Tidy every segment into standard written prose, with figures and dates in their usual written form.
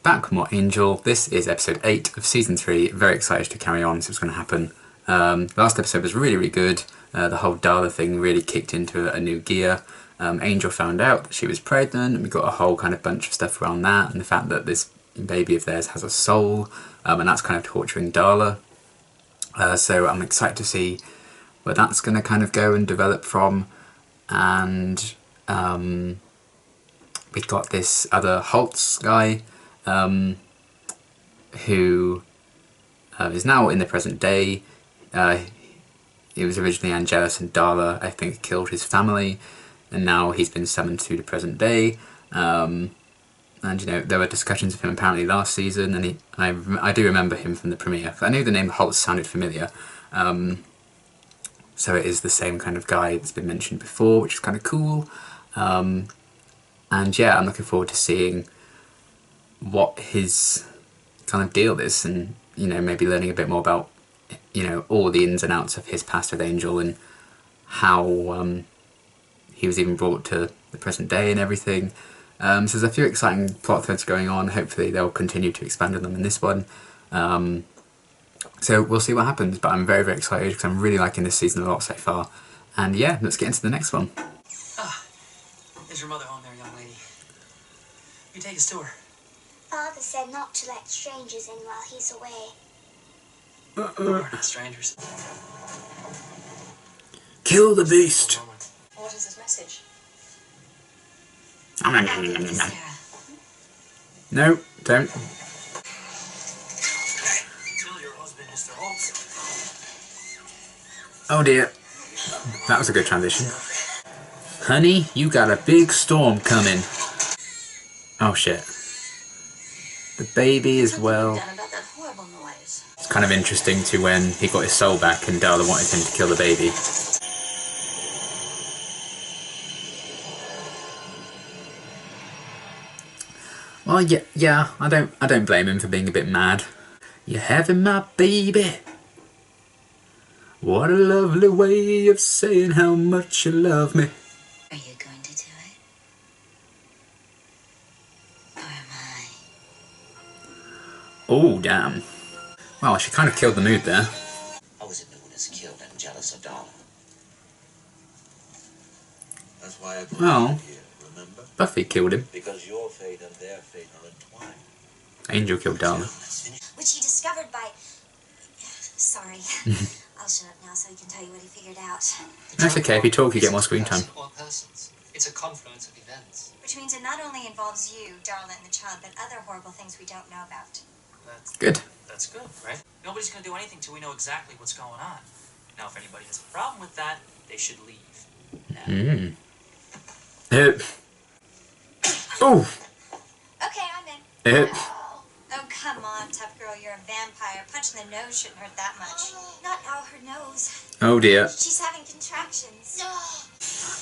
back with more Angel. This is episode 8 of season 3. Very excited to carry on, so it's going to happen. Last episode was really, really good. The whole Darla thing really kicked into a new gear. Angel found out that she was pregnant, and we got a whole kind of bunch of stuff around that, and the fact that this baby of theirs has a soul, and that's kind of torturing Darla. So I'm excited to see where that's going to kind of go and develop from. And we've got this other Holt's guy who is now in the present day. He was originally Angelus and Darla, I think, killed his family, and now he's been summoned to the present day. And you know, there were discussions of him apparently last season, and I do remember him from the premiere. I knew the name Holt sounded familiar. So it is the same kind of guy that's been mentioned before, which is kind of cool. And yeah, I'm looking forward to seeing what his kind of deal is, and you know, maybe learning a bit more about, you know, all the ins and outs of his past with Angel, and how he was even brought to the present day and everything. So there's a few exciting plot threads going on. Hopefully they'll continue to expand on them in this one. So we'll see what happens, but I'm very, very excited because I'm really liking this season a lot so far. And yeah, let's get into the next one. Ah, is your mother home there, young lady? You take us to her. Father said not to let strangers in while he's away. We're not strangers. Kill the beast! What is his message? No, don't. Kill your husband, Mr. Holt. Oh dear. That was a good transition. Honey, you got a big storm coming. Oh shit. The baby as well. It's kind of interesting to when he got his soul back and Darla wanted him to kill the baby. Well, yeah, I don't blame him for being a bit mad. You're having my baby. What a lovely way of saying how much you love me. Are you going to do it? Or am I? Oh, damn. Well, she kind of killed the mood there. How was it known as killed and jealous of Darla? That's why I put Well, you here, remember? Buffy killed him. Because your fate and their fate are entwined. Angel killed Darla. Which he discovered by... Sorry. I'll shut up now so he can tell you what he figured out. That's okay, if you talk you get more screen time. Or persons. It's a confluence of events. Which means it not only involves you, Darla, and the child, but other horrible things we don't know about. Good. That's good, right? Nobody's going to do anything till we know exactly what's going on. Now, if anybody has a problem with that, they should leave. Now. Oh! Okay, I'm in. Oh, come on, tough girl, you're a vampire. Punch in the nose shouldn't hurt that much. Not out her nose. Oh dear. She's having contractions.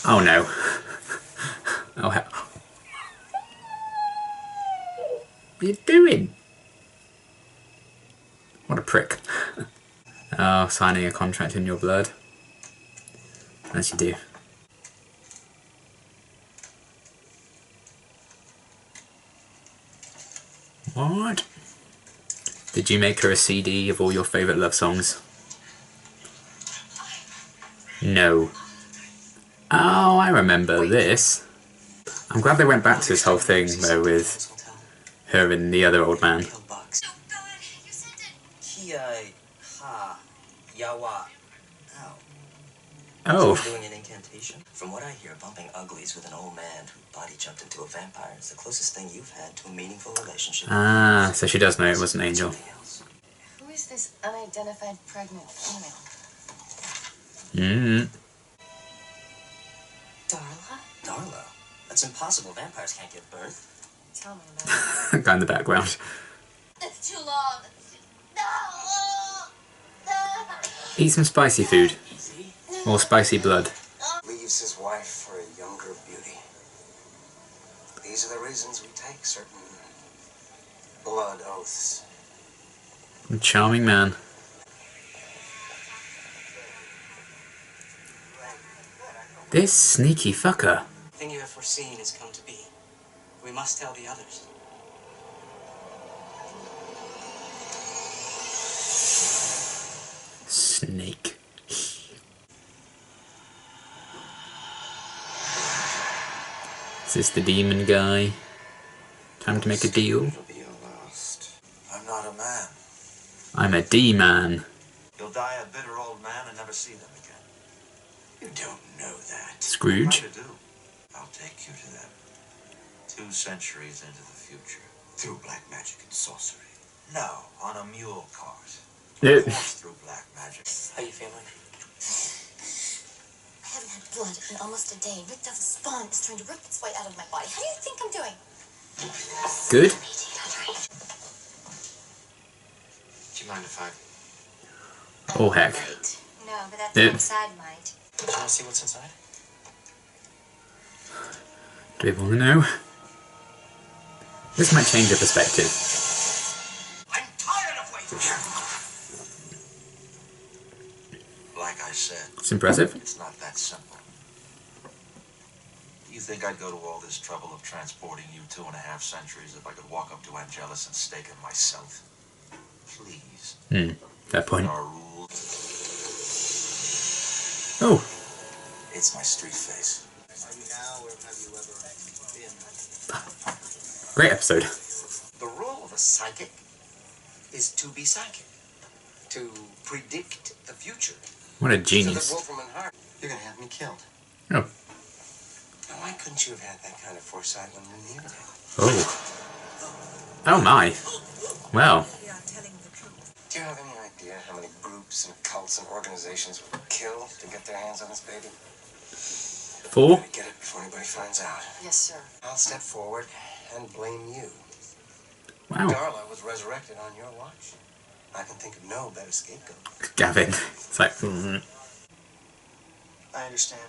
Oh no. Oh hell. What are you doing? What a prick. Oh, signing a contract in your blood. As you do. What? Did you make her a CD of all your favourite love songs? No. Oh, I remember this. I'm glad they went back to this whole thing, though, with her and the other old man. Oh. Doing an incantation? From what I hear, bumping uglies with an old man who body jumped into a vampire is the closest thing you've had to a meaningful relationship. Ah, so she does know it wasn't Angel. Who is this unidentified pregnant female? Darla? Darla? That's impossible. Vampires can't give birth. Tell me about it. Guy in the background. It's too long. No! Eat some spicy food. Or spicy blood. Leaves his wife for a younger beauty. These are the reasons we take certain blood oaths. A charming man. This sneaky fucker. The thing you have foreseen has come to be. We must tell the others. Is this the demon guy? Time to make a deal. It'll be your last. I'm not a man. I'm a D-man. You'll die a bitter old man and never see them again. You don't know that. Scrooge. I do. I'll take you to them. 2 centuries into the future. Through black magic and sorcery. No, on a mule cart. Yeah. Forced through black magic. How you feeling? I haven't had blood in almost a day. Ripped off a spawn is trying to rip its way out of my body. How do you think I'm doing? Good. Do you mind if I... Oh heck. Right. No, but that's Yeah. inside might. Do you want to see what's inside? Do we want to know? This might change your perspective. I'm tired of waiting here. Like I said, It's impressive. it's not that simple. You think I'd go to all this trouble of transporting you 2.5 centuries if I could walk up to Angelus and stake him myself? Please. Fair point. There are rules. Oh, It's my street face. great episode. The role of a psychic is to be psychic. To predict the future. What a So that genius. Wolfram Hart, you're gonna have me killed. Oh. Now, why couldn't you have had that kind of foresight when you needed it? Oh. Oh my. Well. We are telling the truth. Do you have any idea how many groups and cults and organizations would kill to get their hands on this baby? 4? Gotta get it before anybody finds out. Yes, sir. I'll step forward and blame you. Wow. Darla was resurrected on your watch. I can think of no better scapegoat. Gavin. It's like, I understand.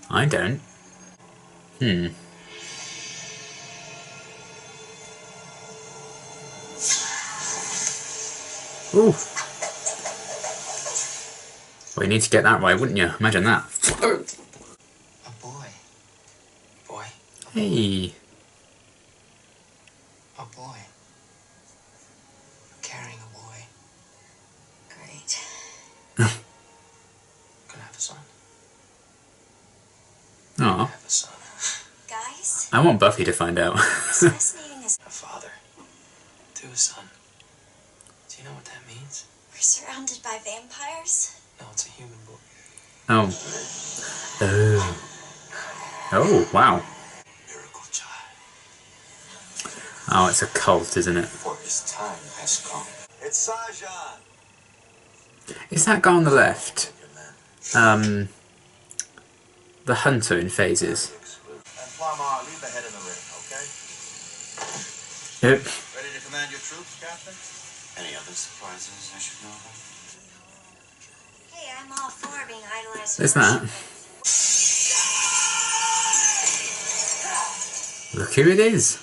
I don't. Ooh. Well, you need to get that right, wouldn't you? Imagine that. A boy. Boy. Hey. A boy. Carrying a boy. Great. Gonna have a son. Aw. Have a son. Guys, I want Buffy to find out. it's fascinating as A father to a son. Do you know what that means? we're surrounded by vampires. No, it's a human boy. Oh. Oh. Oh, wow. Miracle child. Oh, it's a cult, isn't it? For his time has come. It's Sajan. Is that guy on the left? Your man. The hunter in phases. And Plumar, leave the head in the ring, okay? Yep. Ready to command your troops, Captain? Any other surprises I should know about? Hey, I'm all for being idolized. Is that? Look who it is.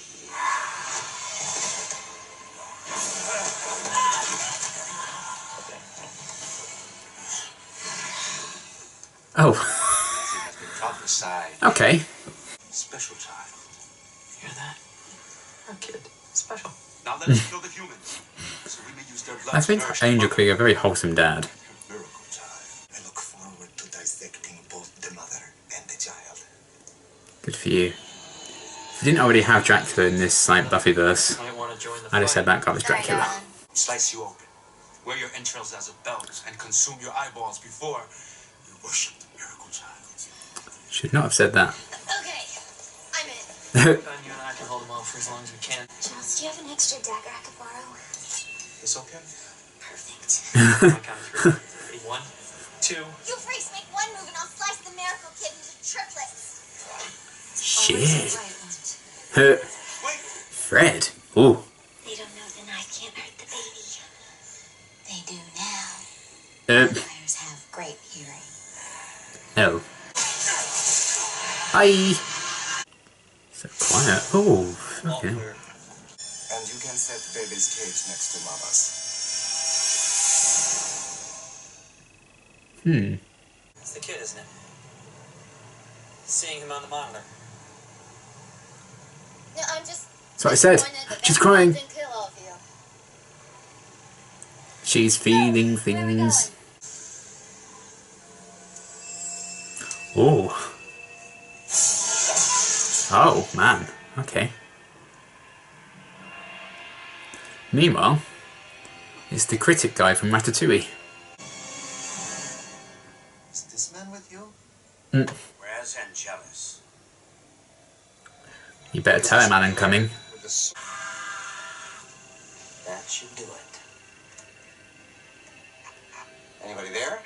Oh. Prophesied. Okay. Special child. Hear that? Our kid. Special. Now let us kill the humans. So we may use their blood. I think Angel could be a very wholesome dad. Miracle child. I look forward to dissecting both the mother and the child. Good for you. If you didn't already have Dracula in this like Buffyverse, Might want to join the I'd have said fight. that guy was Dracula. Slice you open. Wear your entrails as a belt and consume your eyeballs before you worship the miracle child. Should not have said that. Okay, I'm in. Ben, you and I can hold him off for as long as we can. Giles, do you have an extra dagger I could borrow? It's okay. Perfect. On my count of 3. Ready? 1, 2. You freaks make one move and I'll slice the miracle kid into triplets. Shit. Wait. Fred. Ooh. They don't know the knife can't hurt the baby. They do now. Vampires have great hearing. Oh. Hi. So quiet. Oh. All Okay. clear. And you can set baby's cage next to mama's. It's the kid, isn't it? Seeing him on the monitor. No, I'm just. That's what I said. disappointed that She's that crying. didn't kill all of you. She's feeling Where are we going? things. Oh. Oh, man. Okay. Meanwhile, it's the critic guy from Ratatouille. Is this man with you? Where's Angelus? You better tell him Alan coming. With that should do it. Anybody there?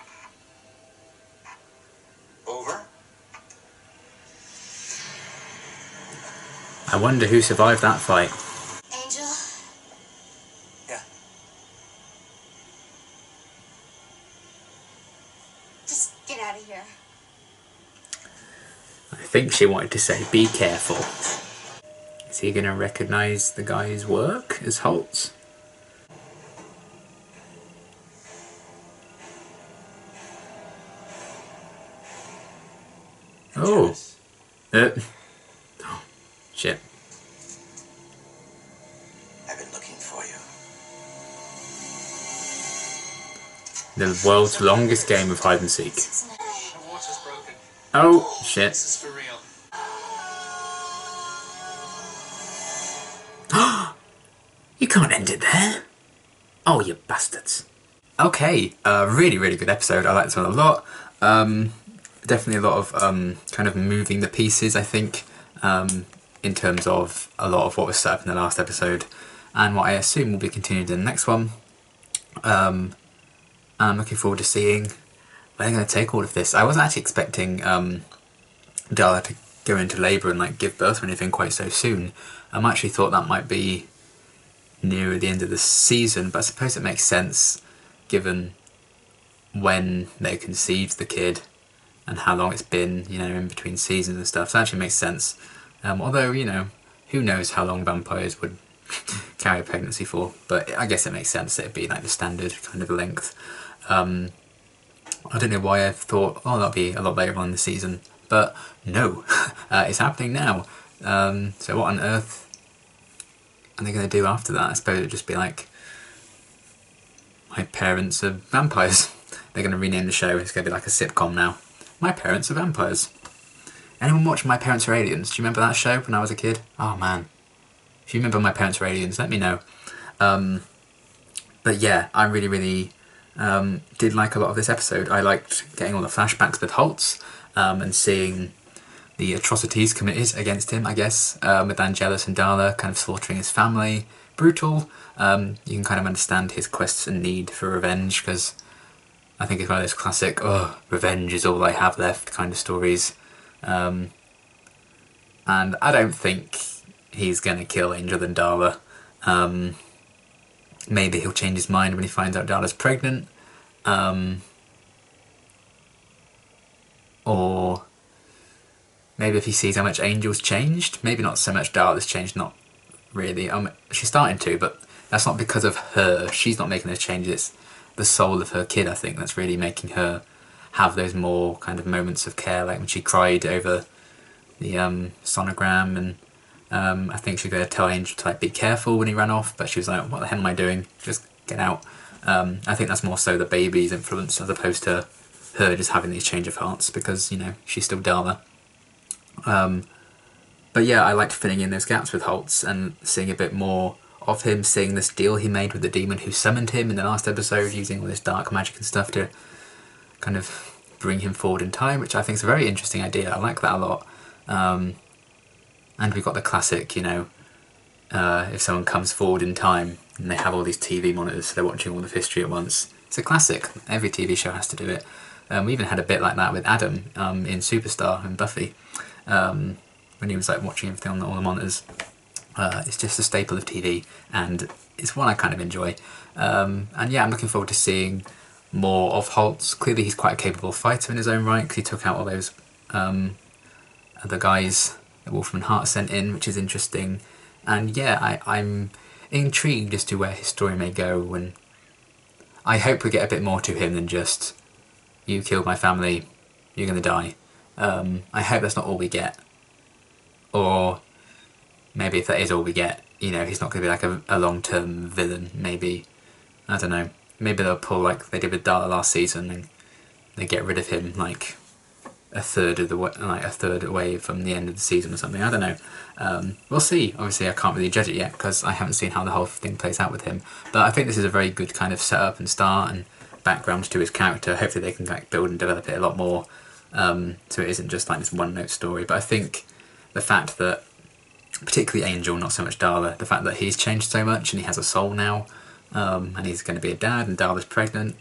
Over? I wonder who survived that fight. Angel? Yeah. Just get out of here. I think she wanted to say, be careful. Is he going to recognise the guy's work as Holt's? Oh. Oh. Shit. I've been looking for you. The world's longest game of hide and seek. The water's broken. Oh, shit. This is for real. You can't end it there. Oh, you bastards. Okay, really, really good episode. I like this one a lot. Definitely a lot of kind of moving the pieces, I think, in terms of a lot of what was set up in the last episode and what I assume will be continued in the next one. I'm looking forward to seeing where they're going to take all of this. I wasn't actually expecting Darla to go into labour and like give birth or anything quite so soon. I actually thought that might be near the end of the season, but I suppose it makes sense given when they conceived the kid and how long it's been, you know, in between seasons and stuff. So it actually makes sense. Although, you know, who knows how long vampires would carry a pregnancy for, but I guess it makes sense that it'd be like the standard kind of length. I don't know why I thought, oh, that'll be a lot later on in the season, but no, it's happening now. So what on earth are they going to do after that? I suppose it'd just be like, my parents are vampires. They're going to rename the show. It's going to be like a sitcom now. My parents are vampires. Anyone watch My Parents Are Aliens? Do you remember that show when I was a kid? Oh man. If you remember My Parents Are Aliens, let me know. But yeah, I really, really did like a lot of this episode. I liked getting all the flashbacks with Holtz and seeing the atrocities committed against him, I guess, with Angelus and Darla kind of slaughtering his family. Brutal. You can kind of understand his quest and need for revenge, because I think it's one of those classic, oh, revenge is all I have left kind of stories. And I don't think he's going to kill Angel and Darla. Maybe he'll change his mind when he finds out Darla's pregnant. Or maybe if he sees how much Angel's changed. Maybe not so much Darla's changed, not really. She's starting to, but that's not because of her. She's not making those changes. It's the soul of her kid, I think, that's really making her have those more kind of moments of care, like when she cried over the sonogram, and I think she was going to tell Angel to like be careful when he ran off, but she was like, what the hell am I doing? Just get out. I think that's more so the baby's influence as opposed to her just having these change of hearts, because, you know, she's still Darla. But yeah, I liked filling in those gaps with Holtz and seeing a bit more of him, seeing this deal he made with the demon who summoned him in the last episode, using all this dark magic and stuff to kind of bring him forward in time, which I think is a very interesting idea. I like that a lot. And we've got the classic, you know, if someone comes forward in time and they have all these TV monitors, so they're watching all of history at once. It's a classic. Every TV show has to do it. We even had a bit like that with Adam in Superstar and Buffy, when he was like watching everything on all the monitors. It's just a staple of TV, and it's one I kind of enjoy. And yeah, I'm looking forward to seeing more of Holtz. Clearly he's quite a capable fighter in his own right, because he took out all those other guys that Wolfram Hart sent in, which is interesting. And yeah, I'm intrigued as to where his story may go, and I hope we get a bit more to him than just, you killed my family, you're gonna die. I hope that's not all we get. Or maybe if that is all we get, you know, he's not going to be like a long-term villain. Maybe, I don't know, maybe they'll pull like they did with Darla last season and they get rid of him like a third of the way, like a third away from the end of the season or something. I don't know. We'll see. Obviously, I can't really judge it yet because I haven't seen how the whole thing plays out with him. But I think this is a very good kind of setup and start and background to his character. Hopefully, they can like build and develop it a lot more, so it isn't just like this one-note story. But I think the fact that, particularly Angel, not so much Darla, the fact that he's changed so much and he has a soul now, and he's going to be a dad, and Darla's pregnant.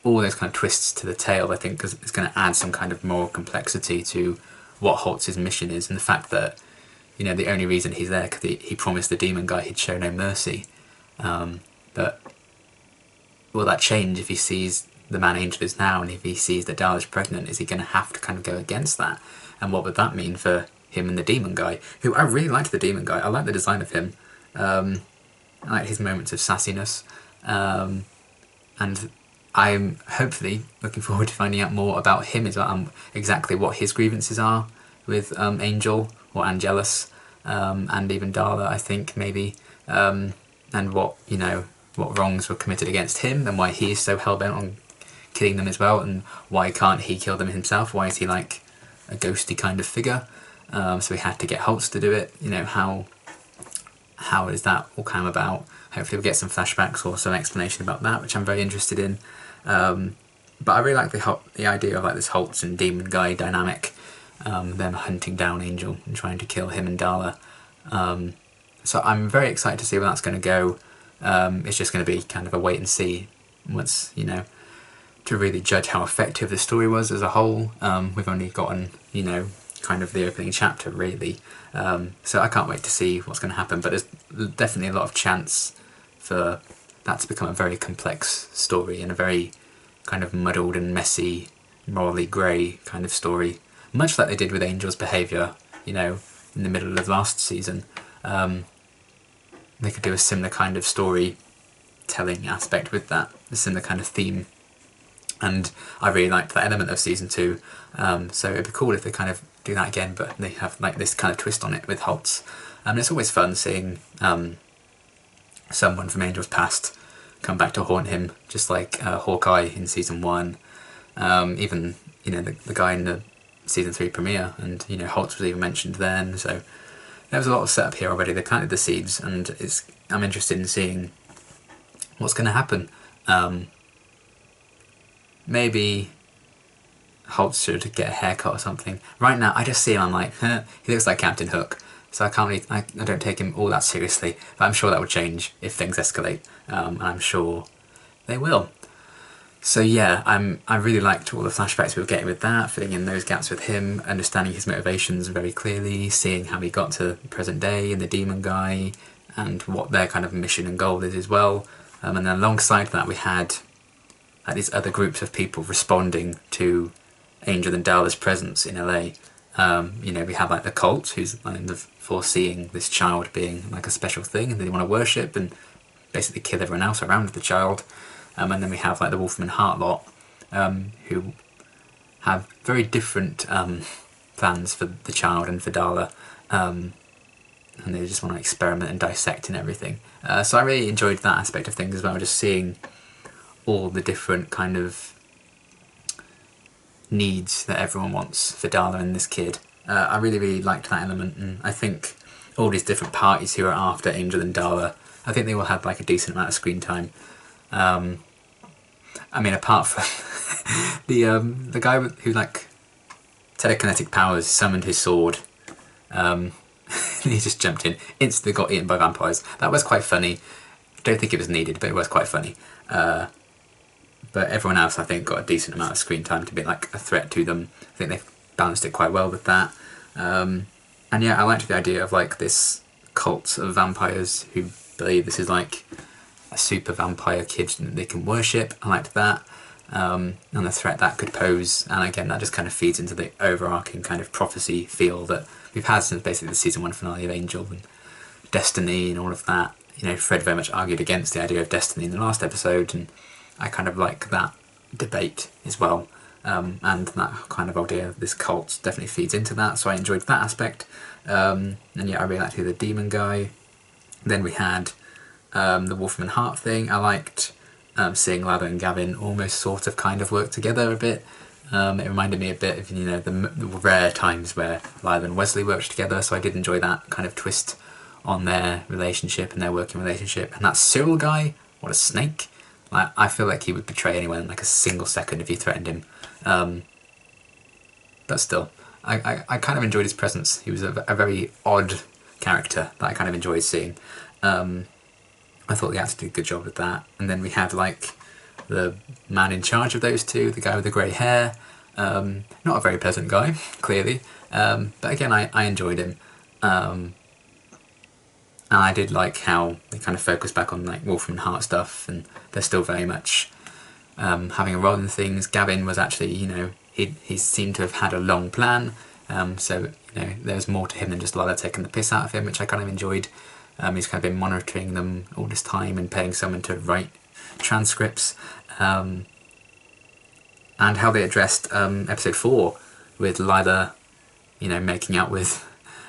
All those kind of twists to the tale, I think, is going to add some kind of moral complexity to what Holt's mission is, and the fact that, you know, the only reason he's there because he promised the demon guy he'd show no mercy. But will that change if he sees the man Angel is now, and if he sees that Darla's pregnant? Is he going to have to kind of go against that? And what would that mean for him and the demon guy? Who I really liked the demon guy. I like the design of him. I like his moments of sassiness, and I'm hopefully looking forward to finding out more about him as well, exactly what his grievances are with Angel or Angelus, and even Darla, I think, maybe, and what, you know, what wrongs were committed against him and why he is so hell-bent on killing them as well, and why can't he kill them himself? Why is he like a ghosty kind of figure? So we had to get Holtz to do it. You know, how is that all come about? Hopefully we'll get some flashbacks or some explanation about that, which I'm very interested in. But I really like the idea of like this Holtz and demon guy dynamic, them hunting down Angel and trying to kill him and Darla. So I'm very excited to see where that's going to go. It's just going to be kind of a wait and see once, you know, to really judge how effective the story was as a whole. We've only gotten, you know, kind of the opening chapter really. So I can't wait to see what's going to happen, but there's definitely a lot of chance for that to become a very complex story and a very kind of muddled and messy, morally grey kind of story, much like they did with Angel's behaviour, you know, in the middle of last season. They could do a similar kind of storytelling aspect with that, a similar kind of theme, and I really liked that element of season 2, so it'd be cool if they kind of do that again, but they have like this kind of twist on it with Holtz. It's always fun seeing someone from Angel's past come back to haunt him, just like Hawkeye in season 1, even, you know, the guy in the season 3 premiere, and, you know, Holt was even mentioned then, so there was a lot of setup here already. They planted the seeds, and I'm interested in seeing what's going to happen. Maybe Holt should get a haircut or something. Right now I just see him, I'm like, he looks like Captain Hook. So I can't really, I don't take him all that seriously, but I'm sure that would change if things escalate, and I'm sure they will. So yeah, I really liked all the flashbacks we were getting with that, filling in those gaps with him, understanding his motivations very clearly, seeing how he got to the present day and the demon guy, and what their kind of mission and goal is as well. And then alongside that we had like these other groups of people responding to Angel and Darla's presence in LA. You know, we have like the cult, who's kind of foreseeing this child being like a special thing and they want to worship and basically kill everyone else around the child. And then we have like the Wolfram Hart lot, who have very different plans for the child and for Darla, and they just want to experiment and dissect and everything. So I really enjoyed that aspect of things as well, just seeing all the different kind of needs that everyone wants for Darla and this kid. I really liked that element, and I think all these different parties who are after Angel and Darla, I think they all had like a decent amount of screen time. I mean, apart from the guy who like telekinetic powers summoned his sword, he just jumped in, instantly got eaten by vampires. That was quite funny. Don't think it was needed, but it was quite funny. But everyone else, I think, got a decent amount of screen time to be like a threat to them. I think they've balanced it quite well with that. And yeah, I liked the idea of like this cult of vampires who believe this is like a super vampire kid that they can worship. I liked that, and the threat that could pose. And again, that just kind of feeds into the overarching kind of prophecy feel that we've had since basically the season 1 finale of Angel and Destiny and all of that. You know, Fred very much argued against the idea of Destiny in the last episode, and I kind of like that debate as well. And that kind of idea of this cult definitely feeds into that, so I enjoyed that aspect. And yeah, I really liked the demon guy. Then we had the Wolfram Hart thing. I liked seeing Lado and Gavin almost sort of kind of work together a bit. It reminded me a bit of, you know, the rare times where Lila and Wesley worked together, so I did enjoy that kind of twist on their relationship and their working relationship. And that Cyril guy, what a snake. Like, I feel like he would betray anyone in like a single second if you threatened him. But still, I kind of enjoyed his presence. He was a very odd character that I kind of enjoyed seeing. I thought the actor did a good job with that. And then we had like the man in charge of those two, the guy with the grey hair. Not a very pleasant guy, clearly. But again, I enjoyed him. And I did like how they kind of focused back on like Wolfram Hart stuff, and they're still very much having a role in things. Gavin was actually, you know, he seemed to have had a long plan, so, you know, there's more to him than just Lila taking the piss out of him, which I kind of enjoyed. He's kind of been monitoring them all this time and paying someone to write transcripts. And how they addressed episode 4 with Lila, you know, making out with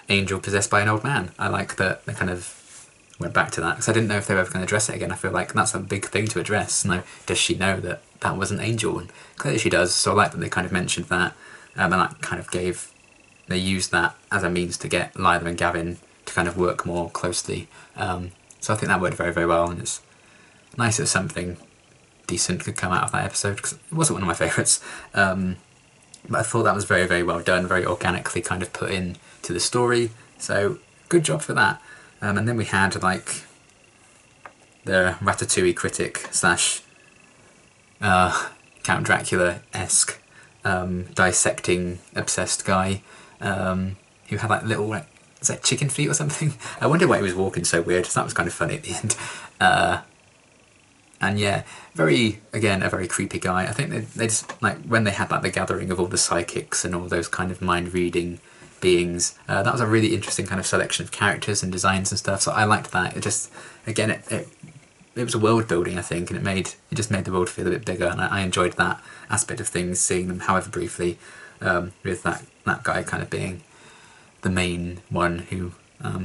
Angel possessed by an old man. I like that they kind of went back to that, because I didn't know if they were ever going to address it again. I feel like that's a big thing to address. Now, does she know that that was an angel? And clearly she does, so I like that they kind of mentioned that, and that kind of they used that as a means to get Lila and Gavin to kind of work more closely. So I think that worked very, very well, and it's nice that something decent could come out of that episode, because it wasn't one of my favourites. But I thought that was very, very well done, very organically kind of put in to the story, so good job for that. And then we had like the Ratatouille critic slash Count Dracula-esque dissecting obsessed guy who had like little, like, is that chicken feet or something? I wonder why he was walking so weird. So that was kind of funny at the end. And yeah, again, a very creepy guy. I think they just, like, when they had like the gathering of all the psychics and all those kind of mind-reading beings, that was a really interesting kind of selection of characters and designs and stuff, so I liked that. It just, again, it was a world building, I think, and it just made the world feel a bit bigger, and I enjoyed that aspect of things, seeing them, however briefly, with that guy kind of being the main one who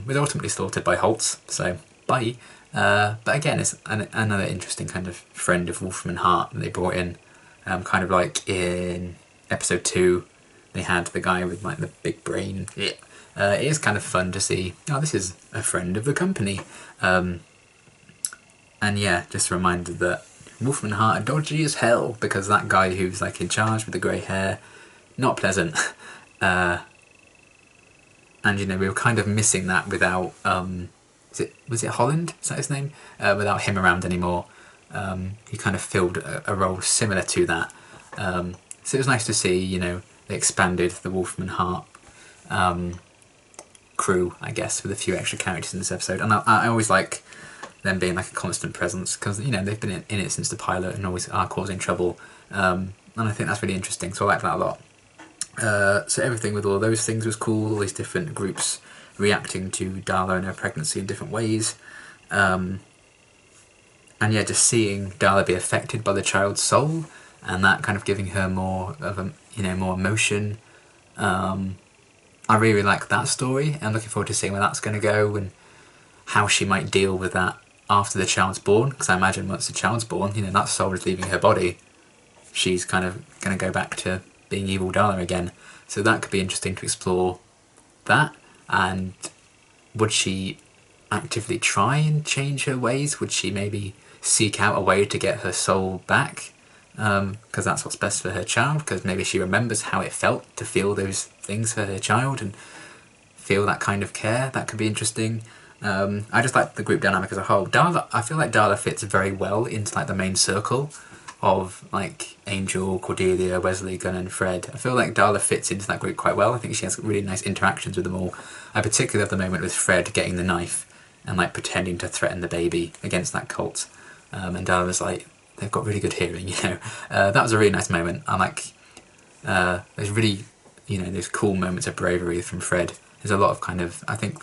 was ultimately slaughtered by Holt, so bye. But again, it's another interesting kind of friend of Wolfram Hart that they brought in, kind of like in episode 2, they had the guy with like the big brain. It is kind of fun to see, oh, this is a friend of the company. And yeah, just a reminder that Wolfram Hart are dodgy as hell, because that guy who's like in charge with the grey hair, not pleasant. And you know, we were kind of missing that without, was it Holland? Is that his name? Without him around anymore. He kind of filled a role similar to that. So it was nice to see, you know, they expanded the Wolfram Hart crew, I guess, with a few extra characters in this episode. And I always like them being like a constant presence, because, you know, they've been in it since the pilot and always are causing trouble. And I think that's really interesting, so I like that a lot. So everything with all those things was cool, all these different groups reacting to Darla and her pregnancy in different ways. And yeah, just seeing Darla be affected by the child's soul, and that kind of giving her more of a, you know, more emotion. I really like that story. I'm looking forward to seeing where that's going to go and how she might deal with that after the child's born, because I imagine once the child's born, you know, that soul is leaving her body, she's kind of going to go back to being evil Darla again. So that could be interesting to explore that. And would she actively try and change her ways? Would she maybe seek out a way to get her soul back? Because that's what's best for her child, because maybe she remembers how it felt to feel those things for her child and feel that kind of care. That could be interesting. I just like the group dynamic as a whole. Darla, I feel like Darla fits very well into like the main circle of like Angel, Cordelia, Wesley, Gunn and Fred. I feel like Darla fits into that group quite well. I think she has really nice interactions with them all. I particularly love the moment with Fred getting the knife and like pretending to threaten the baby against that cult. And Darla was like, they've got really good hearing, you know. That was a really nice moment. I like, there's really, you know, there's cool moments of bravery from Fred. There's a lot of kind of, I think,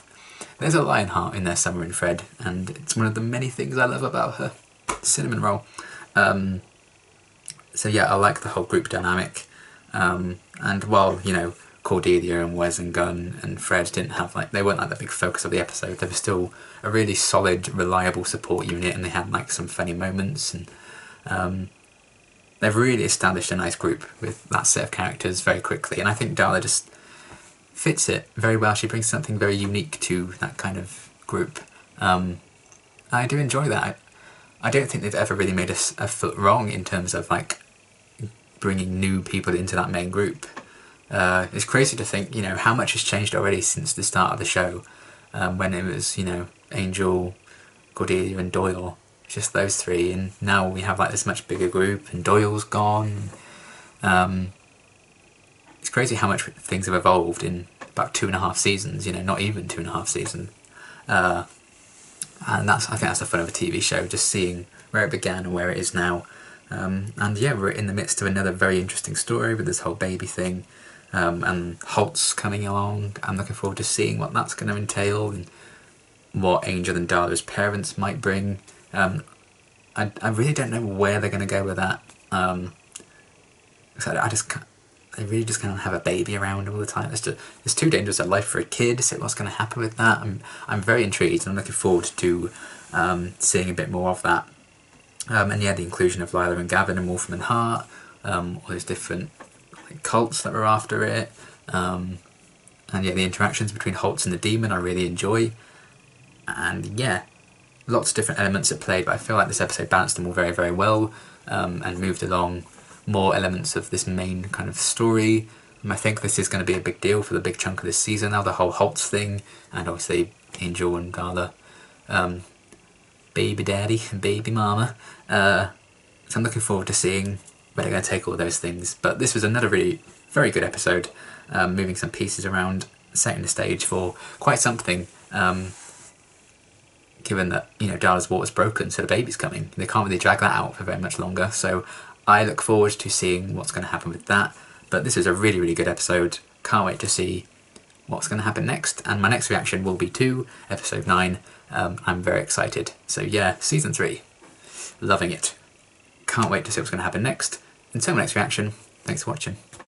there's a lion heart in there somewhere in Fred, and it's one of the many things I love about her. Cinnamon roll. So yeah, I like the whole group dynamic. And while, you know, Cordelia and Wes and Gunn and Fred didn't have like, they weren't like the big focus of the episode, they were still a really solid, reliable support unit, and they had like some funny moments, and they've really established a nice group with that set of characters very quickly, and I think Darla just fits it very well. She brings something very unique to that kind of group. I do enjoy that. I don't think they've ever really made a foot wrong in terms of like bringing new people into that main group. It's crazy to think, you know, how much has changed already since the start of the show, when it was, you know, Angel, Cordelia and Doyle, just those three, and now we have like this much bigger group and Doyle's gone. It's crazy how much things have evolved in about 2.5 seasons, you know, not even 2.5 seasons. And I think that's the fun of a TV show, just seeing where it began and where it is now. And yeah, we're in the midst of another very interesting story with this whole baby thing, and Holt's coming along. I'm looking forward to seeing what that's going to entail and what Angel and Darla's parents might bring. I really don't know where they're going to go with that. They really just kind of have a baby around all the time. It's too dangerous a life for a kid, so what's going to happen with that? I'm very intrigued, and I'm looking forward to seeing a bit more of that. And yeah, the inclusion of Lila and Gavin and Wolfram Hart, all those different like, cults that were after it. And yeah, the interactions between Holt and the demon I really enjoy. And yeah, lots of different elements at play, but I feel like this episode balanced them all very, very well, and moved along more elements of this main kind of story. And I think this is going to be a big deal for the big chunk of this season now, the whole Holtz thing, and obviously Angel and Darla, baby daddy and baby mama. So I'm looking forward to seeing where they're going to take all those things. But this was another really very good episode, moving some pieces around, setting the stage for quite something. Given that, you know, Darla's water's broken, so the baby's coming. They can't really drag that out for very much longer, so I look forward to seeing what's going to happen with that. But this is a really, really good episode. Can't wait to see what's going to happen next. And my next reaction will be to episode 9. I'm very excited. So yeah, season 3. Loving it. Can't wait to see what's going to happen next. Until my next reaction, thanks for watching.